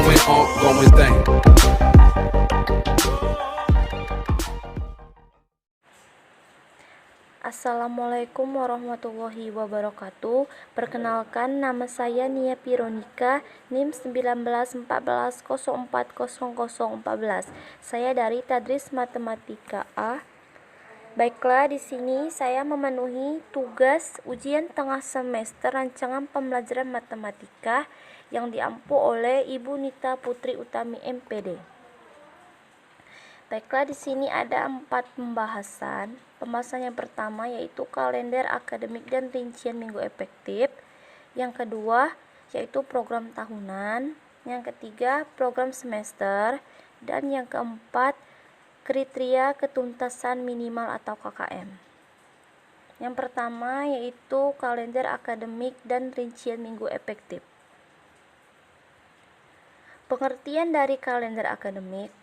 ongoing thing. Assalamualaikum warahmatullahi wabarakatuh. Perkenalkan, nama saya Nia Pironika, NIM 1914040014. Saya dari Tadris Matematika A. Baiklah, di sini saya memenuhi tugas ujian tengah semester rancangan pembelajaran matematika yang diampu oleh Ibu Nita Putri Utami MPD. Baiklah, di sini ada 4 pembahasan. Pembahasan yang pertama yaitu kalender akademik dan rincian minggu efektif. Yang kedua yaitu program tahunan. Yang ketiga program semester. Dan yang keempat kriteria ketuntasan minimal atau KKM. Yang pertama yaitu kalender akademik dan rincian minggu efektif. Pengertian dari kalender akademik.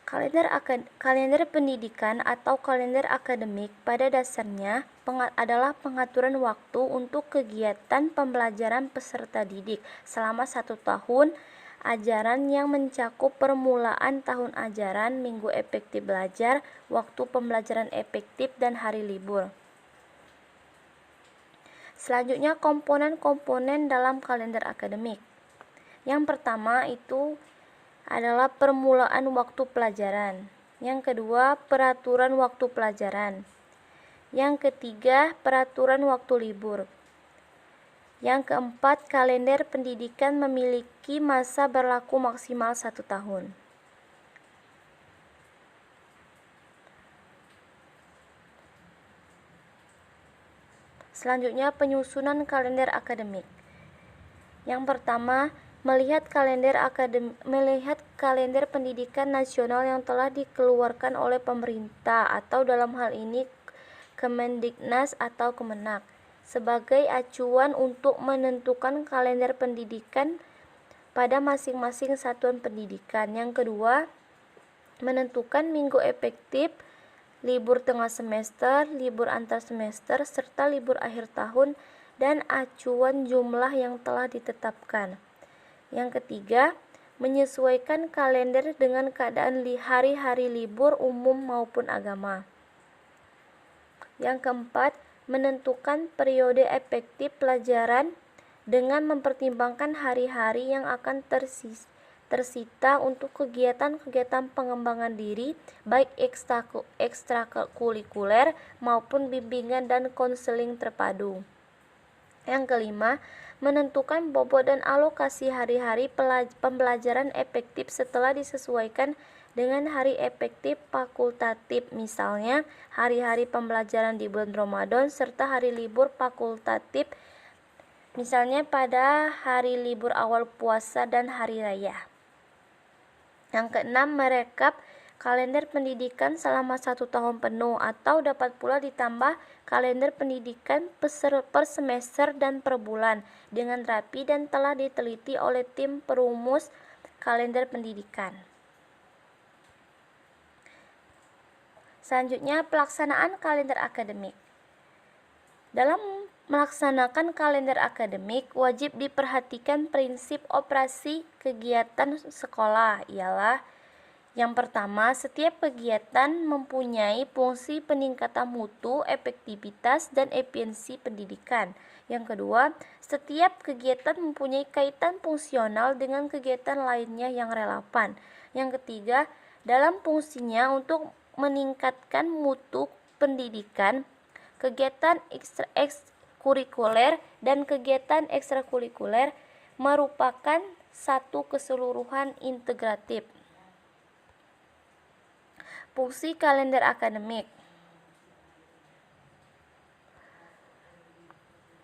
Kalender pendidikan atau kalender akademik pada dasarnya adalah pengaturan waktu untuk kegiatan pembelajaran peserta didik selama 1 tahun ajaran yang mencakup permulaan tahun ajaran, minggu efektif belajar, waktu pembelajaran efektif, dan hari libur. Selanjutnya, komponen-komponen dalam kalender akademik. Yang pertama itu adalah permulaan waktu pelajaran. Yang kedua, peraturan waktu pelajaran. Yang ketiga, peraturan waktu libur. Yang keempat, kalender pendidikan memiliki masa berlaku maksimal 1 tahun. Selanjutnya, penyusunan kalender akademik. Yang pertama, melihat kalender pendidikan nasional yang telah dikeluarkan oleh pemerintah atau dalam hal ini Kemendiknas atau Kemenak sebagai acuan untuk menentukan kalender pendidikan pada masing-masing satuan pendidikan. Yang kedua, menentukan minggu efektif, libur tengah semester, libur antar semester, serta libur akhir tahun dan acuan jumlah yang telah ditetapkan. Yang ketiga, menyesuaikan kalender dengan keadaan hari-hari libur umum maupun agama. Yang keempat, menentukan periode efektif pelajaran dengan mempertimbangkan hari-hari yang akan tersita untuk kegiatan-kegiatan pengembangan diri, baik ekstrakurikuler maupun bimbingan dan konseling terpadu. Yang kelima, menentukan bobot dan alokasi hari-hari pembelajaran efektif setelah disesuaikan dengan hari efektif fakultatif, misalnya hari-hari pembelajaran di bulan Ramadan serta hari libur fakultatif, misalnya pada hari libur awal puasa dan hari raya. Yang keenam, merekap kalender pendidikan selama 1 tahun penuh atau dapat pula ditambah kalender pendidikan per semester dan per bulan dengan rapi dan telah diteliti oleh tim perumus kalender pendidikan. Selanjutnya, pelaksanaan kalender akademik. Dalam melaksanakan kalender akademik wajib diperhatikan prinsip operasi kegiatan sekolah, ialah yang pertama, setiap kegiatan mempunyai fungsi peningkatan mutu, efektivitas, dan efisiensi pendidikan. Yang kedua, setiap kegiatan mempunyai kaitan fungsional dengan kegiatan lainnya yang relevan. Yang ketiga, dalam fungsinya untuk meningkatkan mutu pendidikan, kegiatan ekstrakurikuler dan kegiatan ekstrakurikuler merupakan satu keseluruhan integratif. Fungsi kalender akademik.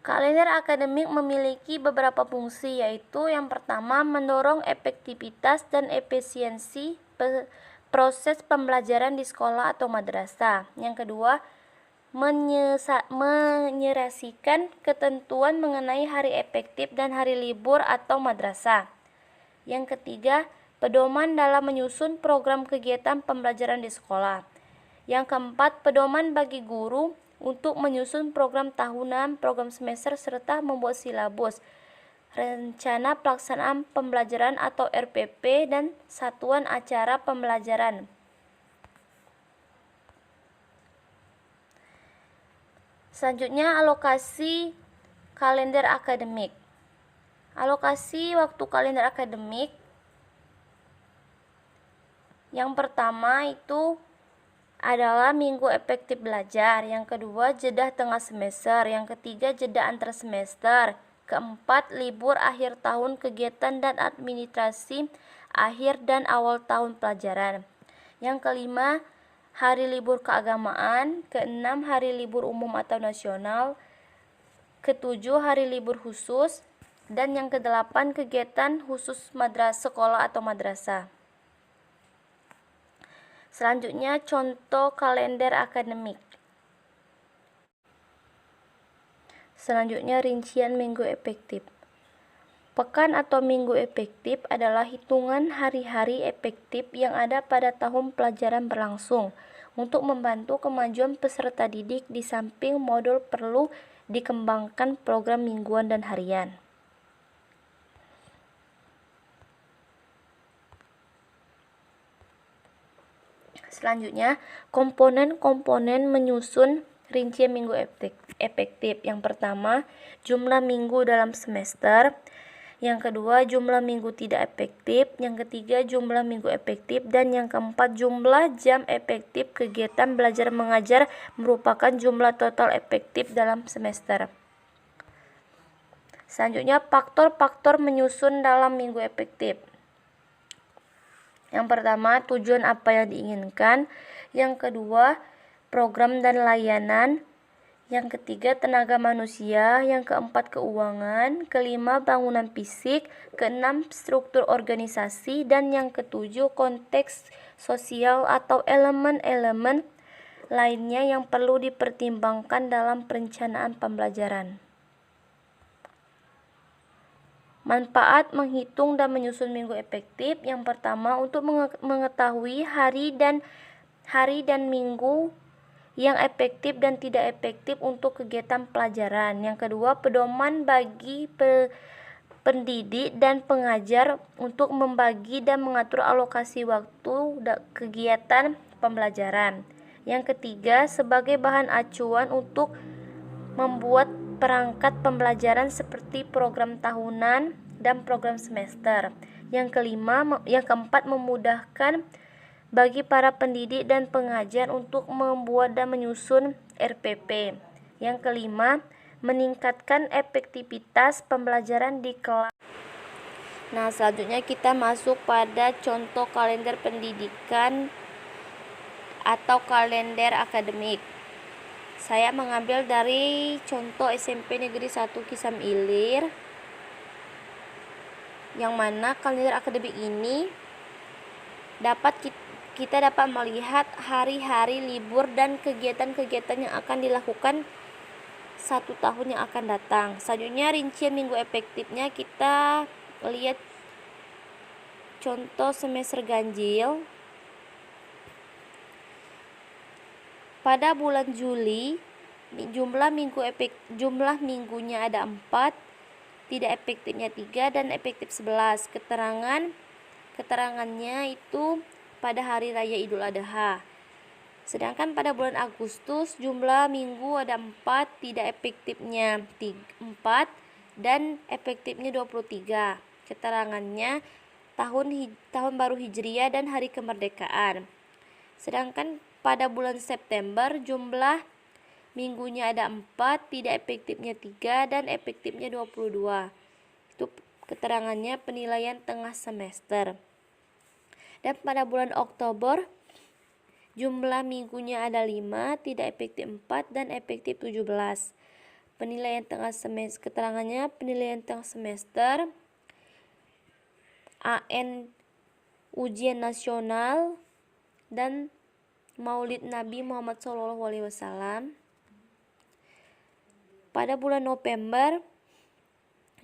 Kalender akademik memiliki beberapa fungsi, yaitu yang pertama, mendorong efektivitas dan efisiensi proses pembelajaran di sekolah atau madrasah. Yang kedua, menyerasikan ketentuan mengenai hari efektif dan hari libur atau madrasah. Yang ketiga, pedoman dalam menyusun program kegiatan pembelajaran di sekolah. Yang keempat, pedoman bagi guru untuk menyusun program tahunan, program semester, serta membuat silabus. rencana pelaksanaan pembelajaran atau RPP, dan satuan acara pembelajaran. Selanjutnya, alokasi kalender akademik. Alokasi waktu kalender akademik yang pertama itu adalah minggu efektif belajar, yang kedua jeda tengah semester, yang ketiga jeda antar semester, keempat libur akhir tahun, kegiatan dan administrasi akhir dan awal tahun pelajaran, yang kelima hari libur keagamaan, keenam hari libur umum atau nasional, ketujuh hari libur khusus, dan yang kedelapan kegiatan khusus sekolah atau madrasah. Selanjutnya, contoh kalender akademik. Selanjutnya, rincian minggu efektif. Pekan atau minggu efektif adalah hitungan hari-hari efektif yang ada pada tahun pelajaran berlangsung untuk membantu kemajuan peserta didik. Di samping modul perlu dikembangkan program mingguan dan harian. Selanjutnya, komponen-komponen menyusun rincian minggu efektif. Yang pertama, jumlah minggu dalam semester. Yang kedua, jumlah minggu tidak efektif. Yang ketiga, jumlah minggu efektif. Dan yang keempat, jumlah jam efektif kegiatan belajar mengajar merupakan jumlah total efektif dalam semester. Selanjutnya, faktor-faktor menyusun dalam minggu efektif. Yang pertama, tujuan apa yang diinginkan. Yang kedua, program dan layanan. Yang ketiga, tenaga manusia. Yang keempat, keuangan. Kelima, bangunan fisik. Keenam, struktur organisasi. Dan yang ketujuh, konteks sosial atau elemen-elemen lainnya yang perlu dipertimbangkan dalam perencanaan pembelajaran. Manfaat menghitung dan menyusun minggu efektif. Yang pertama, untuk mengetahui hari dan minggu yang efektif dan tidak efektif untuk kegiatan pelajaran. Yang kedua, pedoman bagi pendidik dan pengajar untuk membagi dan mengatur alokasi waktu kegiatan pembelajaran. Yang ketiga, sebagai bahan acuan untuk membuat perangkat pembelajaran seperti program tahunan dan program semester. Yang keempat, memudahkan bagi para pendidik dan pengajar untuk membuat dan menyusun RPP. Yang kelima, meningkatkan efektivitas pembelajaran di kelas. Nah, selanjutnya kita masuk pada contoh kalender pendidikan atau kalender akademik. Saya mengambil dari contoh SMP Negeri 1 Kisam Ilir, yang mana kalender akademik ini kita dapat melihat hari-hari libur dan kegiatan-kegiatan yang akan dilakukan satu tahun yang akan datang. Selanjutnya, rincian minggu efektifnya kita lihat contoh semester ganjil. Pada bulan Juli, jumlah minggunya ada 4, tidak efektifnya 3, dan efektif 11. Keterangannya itu pada hari raya Idul Adha. Sedangkan pada bulan Agustus, jumlah minggu ada 4, tidak efektifnya 4, dan efektifnya 23. Keterangannya tahun baru Hijriah dan hari kemerdekaan. Sedangkan pada bulan September, jumlah minggunya ada 4, tidak efektifnya 3, dan efektifnya 22. Itu keterangannya penilaian tengah semester. Dan pada bulan Oktober, jumlah minggunya ada 5, tidak efektif 4, dan efektif 17. Penilaian tengah semester, keterangannya penilaian tengah semester, AN ujian nasional, dan Maulid Nabi Muhammad SAW. Pada bulan November,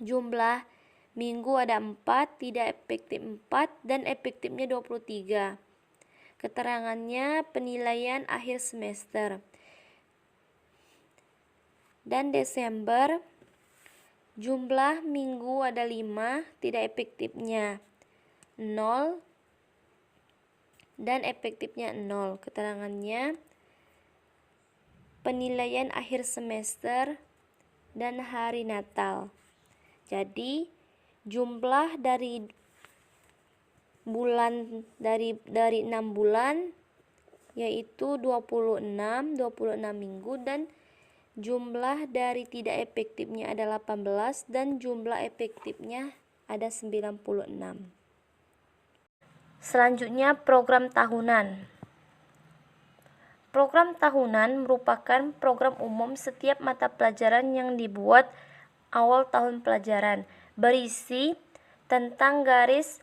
jumlah minggu ada 4, tidak efektif 4, dan efektifnya 23. Keterangannya penilaian akhir semester. Dan Desember, Jumlah minggu ada 5, tidak efektifnya 0 dan efektifnya 0. Keterangannya penilaian akhir semester dan hari Natal. Jadi jumlah dari bulan dari 6 bulan yaitu 26 minggu, dan jumlah dari tidak efektifnya ada 18 dan jumlah efektifnya ada 96. Selanjutnya program tahunan. Program tahunan merupakan program umum setiap mata pelajaran yang dibuat awal tahun pelajaran, berisi tentang garis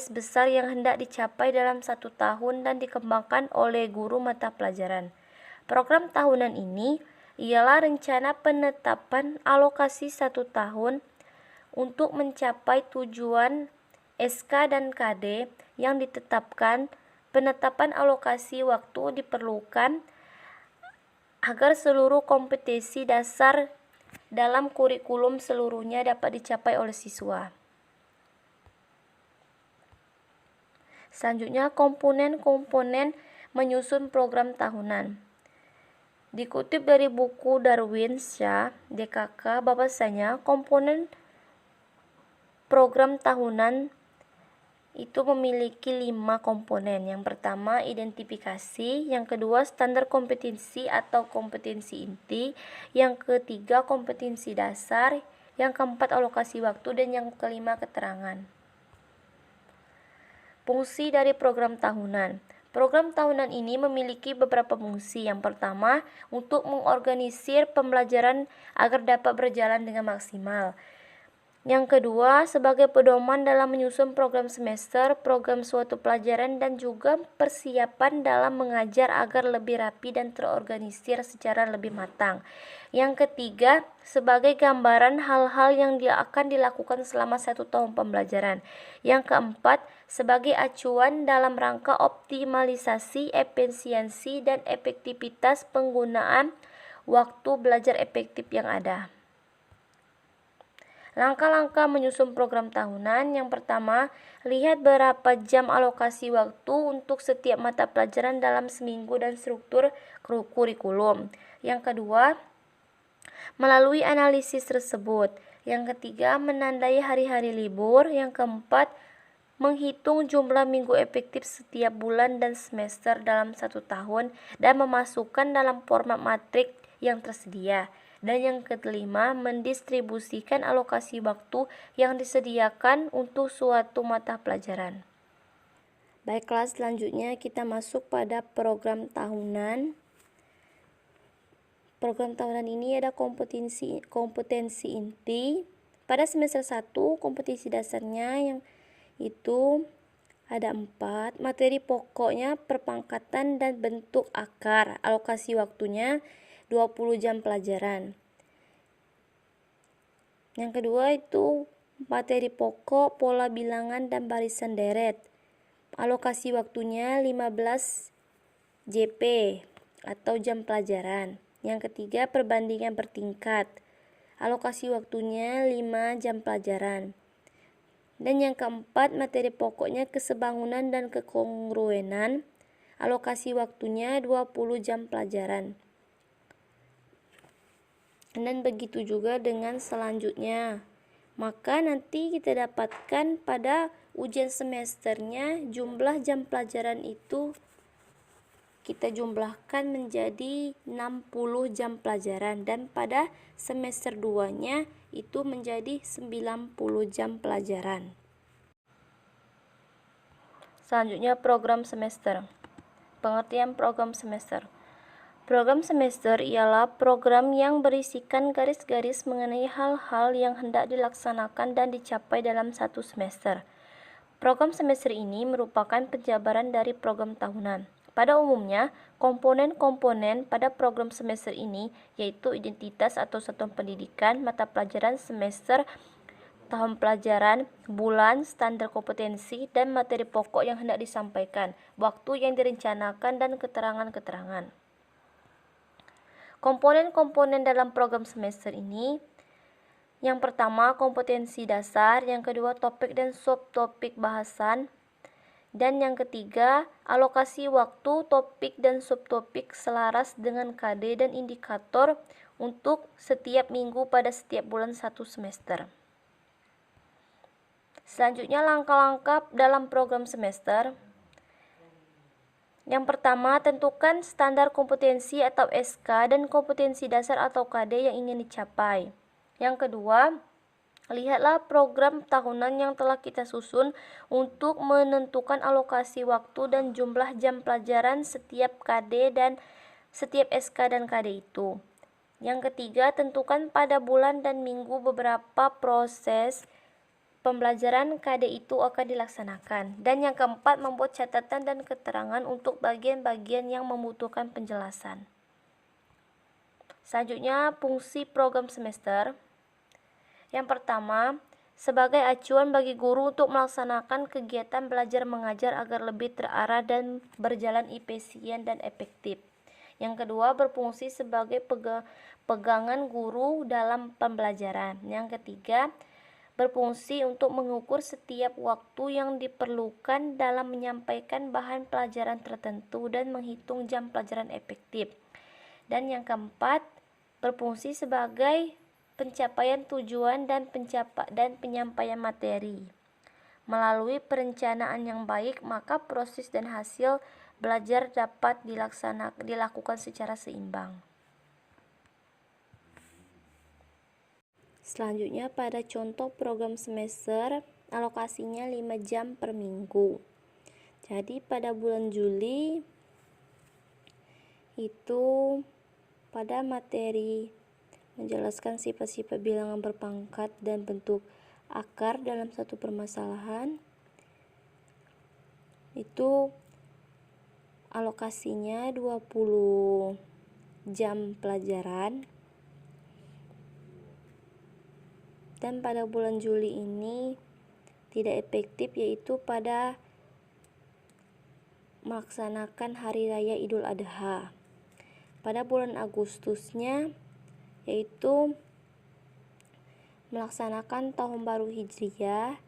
besar yang hendak dicapai dalam satu tahun dan dikembangkan oleh guru mata pelajaran. Program tahunan ini ialah rencana penetapan alokasi satu tahun untuk mencapai tujuan SK dan KD yang ditetapkan. Penetapan alokasi waktu diperlukan agar seluruh kompetensi dasar dalam kurikulum seluruhnya dapat dicapai oleh siswa. Selanjutnya, komponen-komponen menyusun program tahunan. Dikutip dari buku Darwin Shah, DKK, bahwasanya komponen program tahunan itu memiliki 5 komponen. Yang pertama, identifikasi. Yang kedua, standar kompetensi atau kompetensi inti. Yang ketiga, kompetensi dasar. Yang keempat, alokasi waktu. Dan yang kelima, keterangan. Fungsi dari program tahunan. Program tahunan ini memiliki beberapa fungsi. Yang pertama, untuk mengorganisir pembelajaran agar dapat berjalan dengan maksimal. Yang kedua, sebagai pedoman dalam menyusun program semester, program suatu pelajaran, dan juga persiapan dalam mengajar agar lebih rapi dan terorganisir secara lebih matang. Yang ketiga, sebagai gambaran hal-hal yang akan dilakukan selama satu tahun pembelajaran. Yang keempat, sebagai acuan dalam rangka optimalisasi efisiensi dan efektivitas penggunaan waktu belajar efektif yang ada. Langkah-langkah menyusun program tahunan. Yang pertama, lihat berapa jam alokasi waktu untuk setiap mata pelajaran dalam seminggu dan struktur kurikulum. Yang kedua, melalui analisis tersebut. Yang ketiga, menandai hari-hari libur. Yang keempat, menghitung jumlah minggu efektif setiap bulan dan semester dalam satu tahun dan memasukkan dalam format matrik yang tersedia. Dan yang kelima, mendistribusikan alokasi waktu yang disediakan untuk suatu mata pelajaran. Baiklah, selanjutnya kita masuk pada program tahunan. Program tahunan ini ada kompetensi inti. Pada semester 1, kompetensi dasarnya yang itu ada 4. Materi pokoknya perpangkatan dan bentuk akar. Alokasi waktunya 20 jam pelajaran. Yang kedua itu materi pokok, pola bilangan, dan barisan deret. Alokasi waktunya 15 JP atau jam pelajaran. Yang ketiga, perbandingan bertingkat. Alokasi waktunya 5 jam pelajaran. Dan yang keempat, materi pokoknya kesebangunan dan kekongruenan. Alokasi waktunya 20 jam pelajaran. Dan begitu juga dengan selanjutnya. Maka nanti kita dapatkan pada ujian semesternya jumlah jam pelajaran itu kita jumlahkan menjadi 60 jam pelajaran, dan pada semester 2-nya itu menjadi 90 jam pelajaran. Selanjutnya program semester. Pengertian program semester. Program semester ialah program yang berisikan garis-garis mengenai hal-hal yang hendak dilaksanakan dan dicapai dalam satu semester. Program semester ini merupakan penjabaran dari program tahunan. Pada umumnya, komponen-komponen pada program semester ini yaitu identitas atau satuan pendidikan, mata pelajaran, semester, tahun pelajaran, bulan, standar kompetensi, dan materi pokok yang hendak disampaikan, waktu yang direncanakan, dan keterangan-keterangan. Komponen-komponen dalam program semester ini Yang pertama kompetensi dasar, yang kedua topik dan subtopik bahasan, dan yang ketiga alokasi waktu topik dan subtopik selaras dengan KD dan indikator untuk setiap minggu pada setiap bulan satu semester. Selanjutnya langkah-langkah dalam program semester. Yang pertama, tentukan standar kompetensi atau SK dan kompetensi dasar atau KD yang ingin dicapai. Yang kedua, lihatlah program tahunan yang telah kita susun untuk menentukan alokasi waktu dan jumlah jam pelajaran setiap KD dan setiap SK dan KD itu. Yang ketiga, tentukan pada bulan dan minggu beberapa proses pembelajaran KD itu akan dilaksanakan. Dan yang keempat, membuat catatan dan keterangan untuk bagian-bagian yang membutuhkan penjelasan. Selanjutnya, fungsi program semester. Yang pertama, sebagai acuan bagi guru untuk melaksanakan kegiatan belajar mengajar agar lebih terarah dan berjalan efisien dan efektif. Yang kedua, berfungsi sebagai pegangan guru dalam pembelajaran. Yang ketiga, berfungsi untuk mengukur setiap waktu yang diperlukan dalam menyampaikan bahan pelajaran tertentu dan menghitung jam pelajaran efektif. Dan yang keempat, berfungsi sebagai pencapaian tujuan dan penyampaian materi. Melalui perencanaan yang baik, maka proses dan hasil belajar dapat dilakukan secara seimbang. Selanjutnya pada contoh program semester, alokasinya 5 jam per minggu. Jadi pada bulan Juli itu pada materi menjelaskan sifat-sifat bilangan berpangkat dan bentuk akar dalam satu permasalahan, itu alokasinya 20 jam pelajaran. Dan pada bulan Juli ini tidak efektif, yaitu pada melaksanakan Hari Raya Idul Adha. Pada bulan Agustusnya yaitu melaksanakan Tahun Baru Hijriah,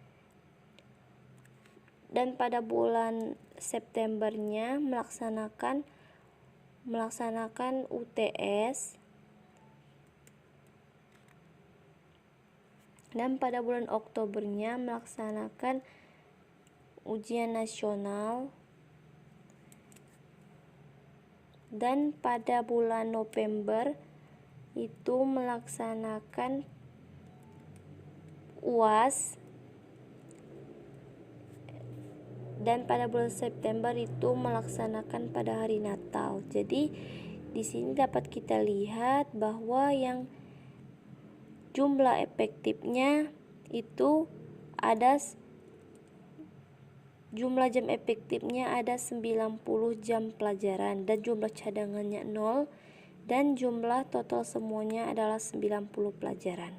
dan pada bulan Septembernya melaksanakan UTS, dan pada bulan Oktobernya melaksanakan ujian nasional, dan pada bulan November itu melaksanakan UAS, dan pada bulan September itu melaksanakan pada hari Natal. Jadi di sini dapat kita lihat bahwa yang jumlah efektifnya itu ada jumlah jam efektifnya ada 90 jam pelajaran, dan jumlah cadangannya 0, dan jumlah total semuanya adalah 90 pelajaran.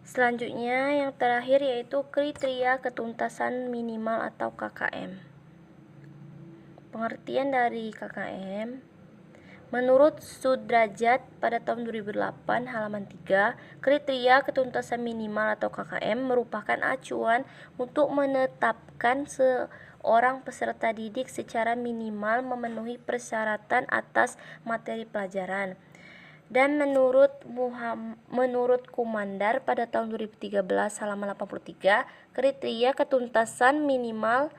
Selanjutnya yang terakhir yaitu kriteria ketuntasan minimal atau KKM. Pengertian dari KKM: menurut Sudrajat pada tahun 2008 halaman 3, kriteria ketuntasan minimal atau KKM merupakan acuan untuk menetapkan seorang peserta didik secara minimal memenuhi persyaratan atas materi pelajaran. Dan menurut Kumandar pada tahun 2013 halaman 83, kriteria ketuntasan minimal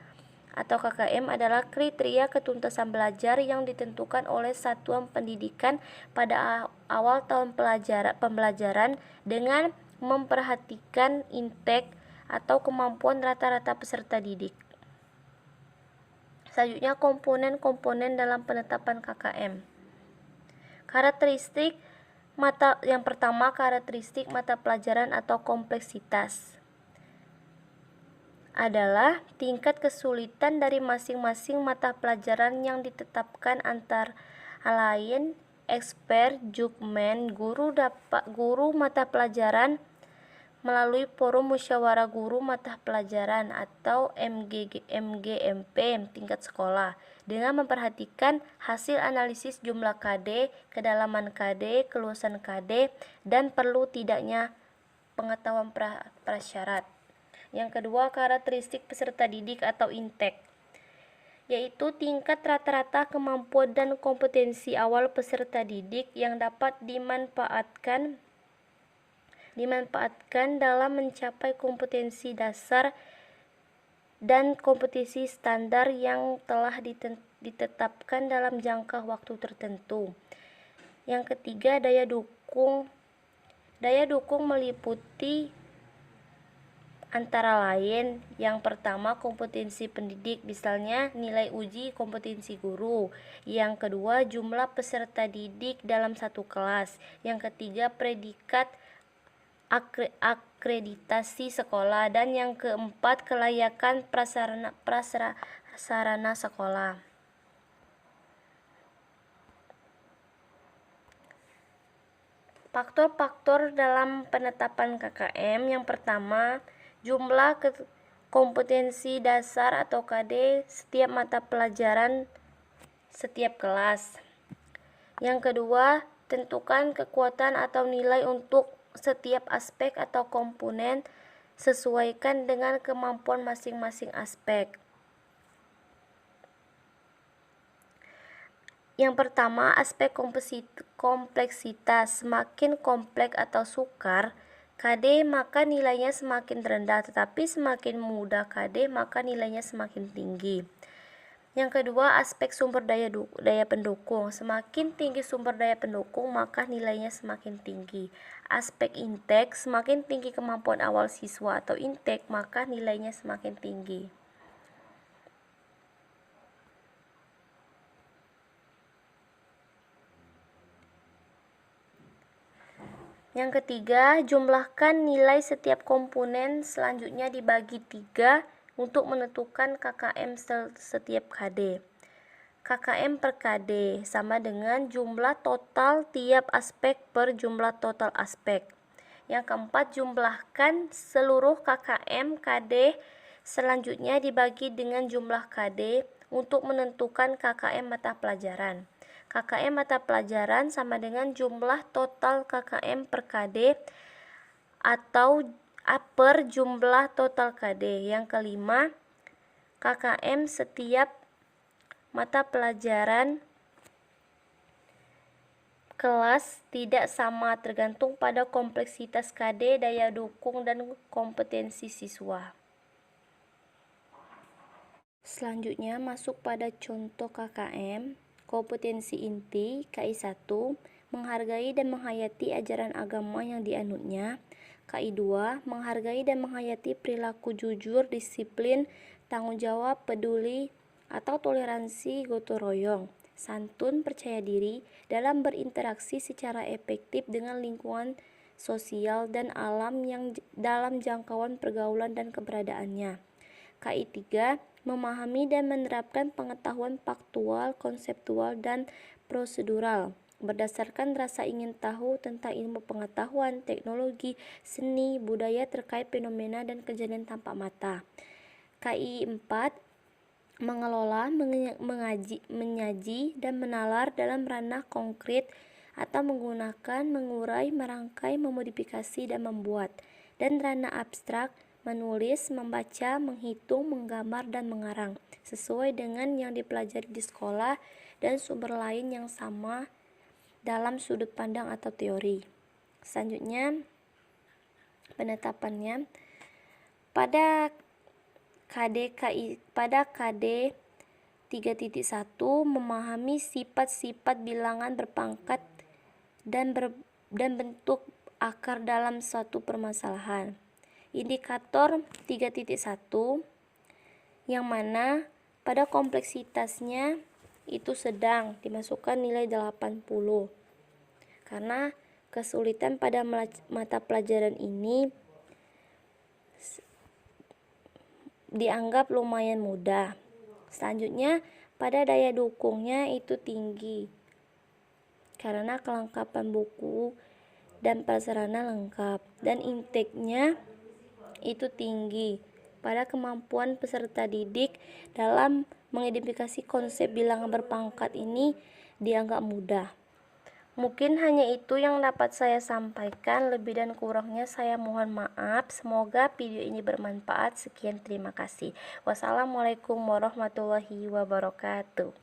atau KKM adalah kriteria ketuntasan belajar yang ditentukan oleh satuan pendidikan pada awal tahun pembelajaran dengan memperhatikan intake atau kemampuan rata-rata peserta didik. Selanjutnya komponen-komponen dalam penetapan KKM. Karakteristik yang pertama, karakteristik mata pelajaran atau kompleksitas adalah tingkat kesulitan dari masing-masing mata pelajaran yang ditetapkan antara lain expert, judgment, guru mata pelajaran melalui Forum Musyawarah Guru Mata Pelajaran atau MGMP tingkat sekolah dengan memperhatikan hasil analisis jumlah KD, kedalaman KD, keluasan KD, dan perlu tidaknya pengetahuan prasyarat. Yang kedua, karakteristik peserta didik atau intek, yaitu tingkat rata-rata kemampuan dan kompetensi awal peserta didik yang dapat dimanfaatkan dalam mencapai kompetensi dasar dan kompetensi standar yang telah ditetapkan dalam jangka waktu tertentu. Yang ketiga, daya dukung. Daya dukung meliputi antara lain, yang pertama kompetensi pendidik, misalnya nilai uji kompetensi guru. Yang kedua, jumlah peserta didik dalam satu kelas. Yang ketiga, predikat akreditasi sekolah, dan yang keempat, kelayakan prasarana sekolah. Faktor-faktor dalam penetapan KKM. Yang pertama, jumlah kompetensi dasar atau KD setiap mata pelajaran setiap kelas. Yang kedua, tentukan kekuatan atau nilai untuk setiap aspek atau komponen, sesuaikan dengan kemampuan masing-masing aspek. Yang pertama, aspek kompleksitas. Semakin kompleks atau sukar KD, maka nilainya semakin rendah, tetapi semakin mudah KD, maka nilainya semakin tinggi. Yang kedua, aspek sumber daya pendukung. Semakin tinggi sumber daya pendukung, maka nilainya semakin tinggi. Aspek intek, semakin tinggi kemampuan awal siswa atau intek, maka nilainya semakin tinggi. Yang ketiga, jumlahkan nilai setiap komponen, selanjutnya dibagi 3 untuk menentukan KKM setiap KD. KKM per KD sama dengan jumlah total tiap aspek per jumlah total aspek. Yang keempat, jumlahkan seluruh KKM KD, selanjutnya dibagi dengan jumlah KD untuk menentukan KKM mata pelajaran. KKM mata pelajaran sama dengan jumlah total KKM per KD atau per jumlah total KD. Yang kelima, KKM setiap mata pelajaran kelas tidak sama, tergantung pada kompleksitas KD, daya dukung, dan kompetensi siswa. Selanjutnya masuk pada contoh KKM. Kompetensi inti KI 1, menghargai dan menghayati ajaran agama yang dianutnya. KI 2, menghargai dan menghayati perilaku jujur, disiplin, tanggung jawab, peduli, atau toleransi, gotong royong, santun, percaya diri dalam berinteraksi secara efektif dengan lingkungan sosial dan alam yang dalam jangkauan pergaulan dan keberadaannya. KI 3, memahami dan menerapkan pengetahuan faktual, konseptual, dan prosedural berdasarkan rasa ingin tahu tentang ilmu pengetahuan, teknologi, seni, budaya terkait fenomena dan kejadian tanpa mata. KI 4, mengelola, menyaji, dan menalar dalam ranah konkret atau menggunakan, mengurai, merangkai, memodifikasi, dan membuat, dan ranah abstrak, menulis, membaca, menghitung, menggambar, dan mengarang sesuai dengan yang dipelajari di sekolah dan sumber lain yang sama dalam sudut pandang atau teori. Selanjutnya, penetapannya pada KD 3.1, memahami sifat-sifat bilangan berpangkat dan bentuk akar dalam suatu permasalahan. Indikator 3.1, yang mana pada kompleksitasnya itu sedang, dimasukkan nilai 80, karena kesulitan pada mata pelajaran ini dianggap lumayan mudah. Selanjutnya, pada daya dukungnya itu tinggi karena kelengkapan buku dan prasarana lengkap, dan intake-nya itu tinggi. Pada kemampuan peserta didik dalam mengidentifikasi konsep bilangan berpangkat ini dianggap mudah. Mungkin hanya itu yang dapat saya sampaikan, lebih dan kurangnya saya mohon maaf. Semoga video ini bermanfaat. Sekian, terima kasih. Wassalamualaikum warahmatullahi wabarakatuh.